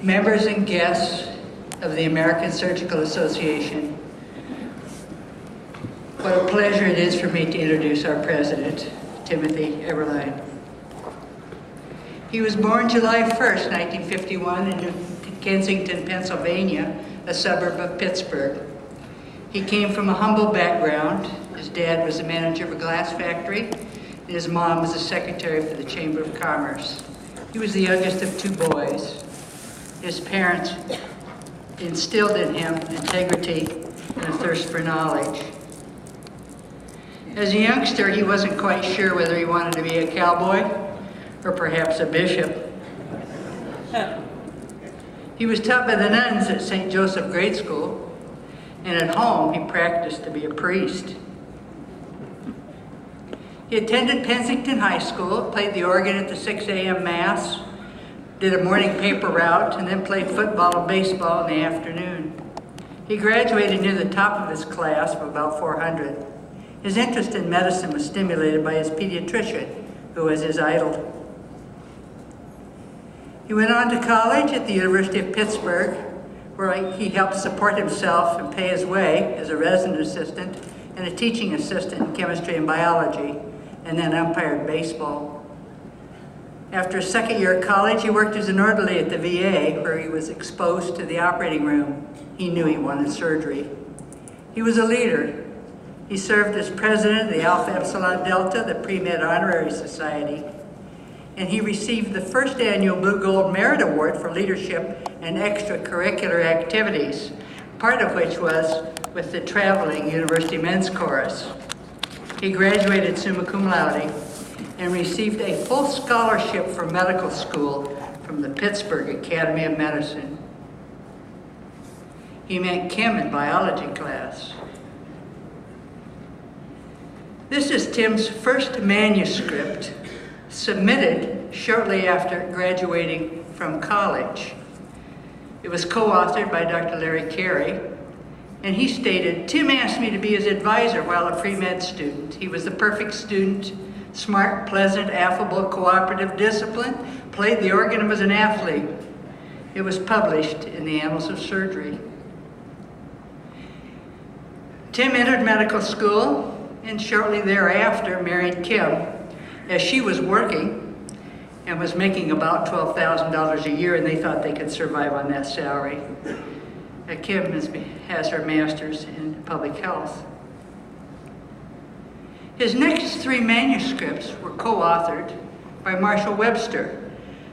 members and guests of the American Surgical Association, what a pleasure it is for me to introduce our president, Timothy Eberlein. He was born July 1st, 1951 in Kensington, Pennsylvania, a suburb of Pittsburgh. He came from a humble background. His dad was the manager of a glass factory, and his mom was the secretary for the Chamber of Commerce. He was the youngest of two boys. His parents instilled in him integrity and a thirst for knowledge. As a youngster, he wasn't quite sure whether he wanted to be a cowboy or perhaps a bishop. He was taught by the nuns at St. Joseph Grade School, and at home he practiced to be a priest. He attended Kensington High School, played the organ at the 6 a.m. Mass, did a morning paper route, and then played football and baseball in the afternoon. He graduated near the top of his class of about 400. His interest in medicine was stimulated by his pediatrician, who was his idol. He went on to college at the University of Pittsburgh, where he helped support himself and pay his way as a resident assistant and a teaching assistant in chemistry and biology, and then umpired baseball. After his second year of college, he worked as an orderly at the VA, where he was exposed to the operating room. He knew he wanted surgery. He was a leader. He served as president of the Alpha Epsilon Delta, the Pre-Med Honorary Society, and he received the first annual Blue Gold Merit Award for leadership and extracurricular activities, part of which was with the traveling University Men's Chorus. He graduated summa cum laude and received a full scholarship for medical school from the Pittsburgh Academy of Medicine. He met Kim in biology class. This is Tim's first manuscript, submitted shortly after graduating from college. It was co-authored by Dr. Larry Carey, and he stated, "Tim asked me to be his advisor while a pre-med student. He was the perfect student, smart, pleasant, affable, cooperative, disciplined, played the organ and was an athlete." It was published in the Annals of Surgery. Tim entered medical school and shortly thereafter married Kim, as she was working and was making about $12,000 a year, and they thought they could survive on that salary. Kim has her master's in public health. His next three manuscripts were co-authored by Marshall Webster,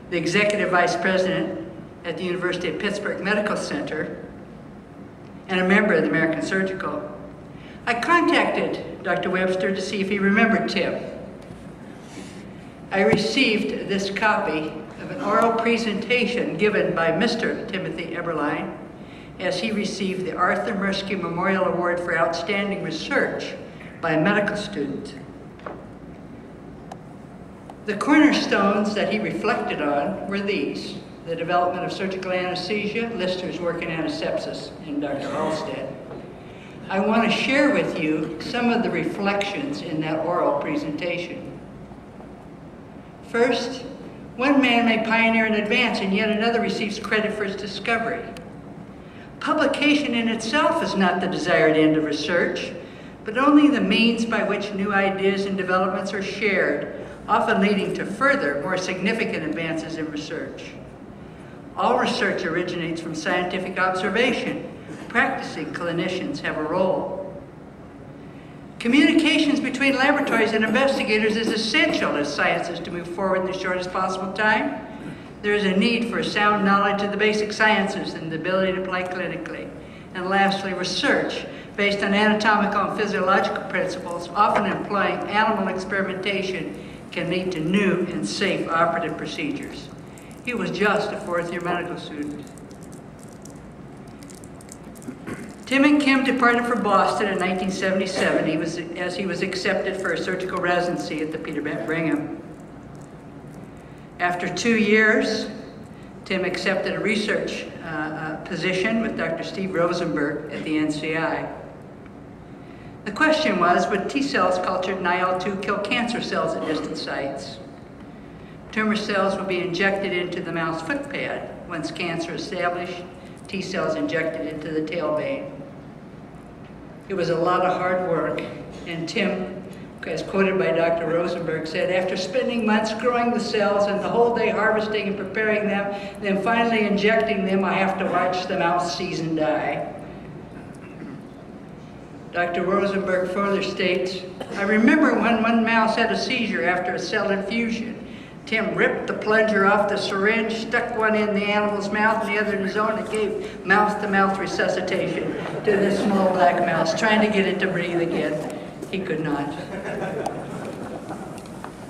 the executive vice president at the University of Pittsburgh Medical Center and a member of the American Surgical. I contacted Dr. Webster to see if he remembered Tim. I received this copy of an oral presentation given by Mr. Timothy Eberlein as he received the Arthur Mirsky Memorial Award for Outstanding Research by a medical student. The cornerstones that he reflected on were these: the development of surgical anesthesia, Lister's work in antisepsis, and Dr. Halstead. I want to share with you some of the reflections in that oral presentation. First, one man may pioneer and advance, and yet another receives credit for his discovery. Publication in itself is not the desired end of research, but only the means by which new ideas and developments are shared, often leading to further, more significant advances in research. All research originates from scientific observation. Practicing clinicians have a role. Communications between laboratories and investigators is essential as science is to move forward in the shortest possible time. There is a need for sound knowledge of the basic sciences and the ability to apply clinically. And lastly, research based on anatomical and physiological principles, often employing animal experimentation, can lead to new and safe operative procedures. He was just a fourth-year medical student. Tim and Kim departed for Boston in 1977 as he was accepted for a surgical residency at the Peter Brigham. After 2 years, Tim accepted a research position with Dr. Steve Rosenberg at the NCI. The question was, would T cells cultured in IL-2 kill cancer cells at distant sites? Tumor cells would be injected into the mouse foot pad. Once cancer established, T cells injected into the tail vein. It was a lot of hard work, and Tim, as quoted by Dr. Rosenberg, said, after spending months growing the cells and the whole day harvesting and preparing them, and then finally injecting them, I have to watch the mouse seize and die. Dr. Rosenberg further states, I remember when one mouse had a seizure after a cell infusion. Tim ripped the plunger off the syringe, stuck one in the animal's mouth and the other in his own, and gave mouth-to-mouth resuscitation to this small black mouse, trying to get it to breathe again. He could not.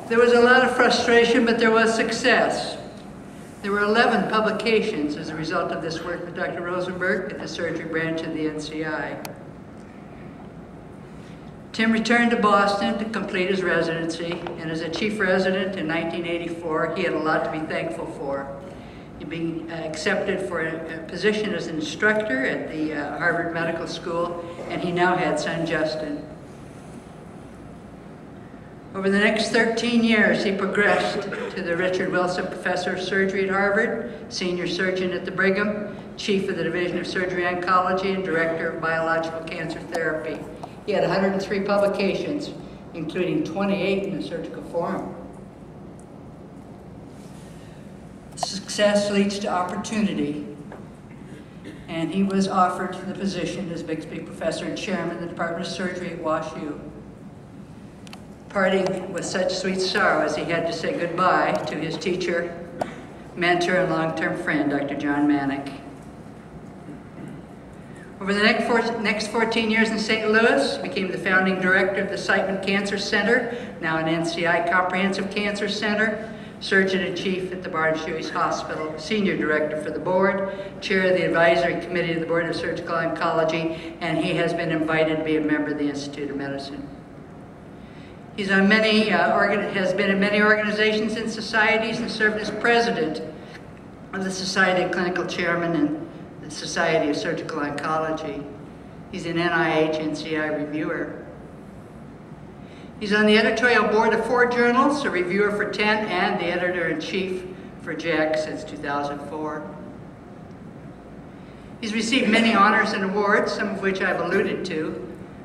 There was a lot of frustration, but there was success. There were 11 publications as a result of this work with Dr. Rosenberg at the surgery branch of the NCI. Tim returned to Boston to complete his residency, and as a chief resident in 1984, he had a lot to be thankful for. He'd been accepted for a position as an instructor at the Harvard Medical School, and he now had son Justin. Over the next 13 years, he progressed to the Richard Wilson Professor of Surgery at Harvard, senior surgeon at the Brigham, chief of the Division of Surgery Oncology, and director of biological cancer therapy. He had 103 publications, including 28 in the Surgical Forum. Success leads to opportunity, and he was offered the position as Bixby Professor and Chairman of the Department of Surgery at WashU. Parting with such sweet sorrow as he had to say goodbye to his teacher, mentor, and long-term friend, Dr. John Manick. Over the next 14 years in St. Louis, he became the founding director of the Siteman Cancer Center, now an NCI Comprehensive Cancer Center, surgeon-in-chief at the Barnes-Jewish Hospital, senior director for the board, chair of the advisory committee of the Board of Surgical Oncology, and he has been invited to be a member of the Institute of Medicine. He's on has been in many organizations and societies and served as president of the Society of Clinical Chairmen and the Society of Surgical Oncology. He's an NIH NCI reviewer. He's on the editorial board of 4 journals, a reviewer for 10, and the editor-in-chief for JACC since 2004. He's received many honors and awards, some of which I've alluded to,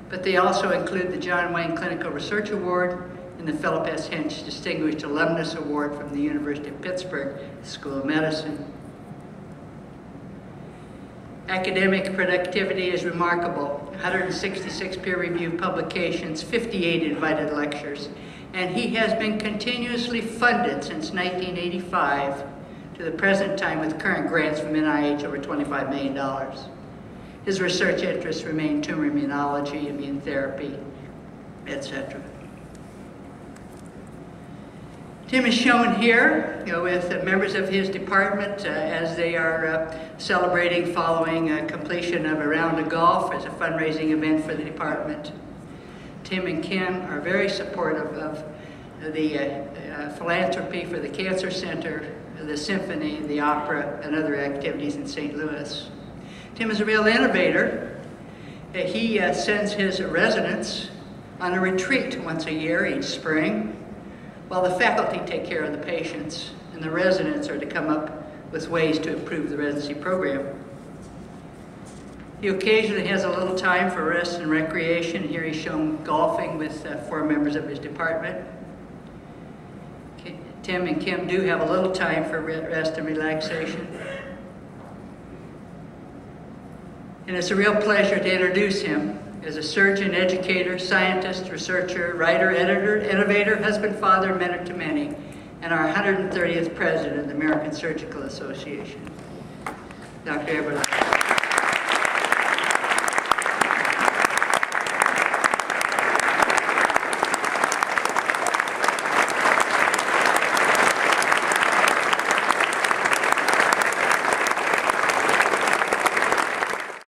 but they also include the John Wayne Clinical Research Award and the Philip S. Hench Distinguished Alumnus Award from the University of Pittsburgh School of Medicine. Academic productivity is remarkable. 166 peer-reviewed publications, 58 invited lectures, and he has been continuously funded since 1985 to the present time with current grants from NIH over $25 million. His research interests remain tumor immunology, immune therapy, etc. Tim is shown here with members of his department as they are celebrating following completion of a round of golf as a fundraising event for the department. Tim and Kim are very supportive of the philanthropy for the Cancer Center, the Symphony, the Opera, and other activities in St. Louis. Tim is a real innovator. He sends his residents on a retreat once a year each spring, while the faculty take care of the patients, and the residents are to come up with ways to improve the residency program. He occasionally has a little time for rest and recreation. Here he's shown golfing with 4 members of his department. Tim and Kim do have a little time for rest and relaxation. And it's a real pleasure to introduce him as a surgeon, educator, scientist, researcher, writer, editor, innovator, husband, father, mentor to many, and our 130th president of the American Surgical Association, Dr. Eberlein.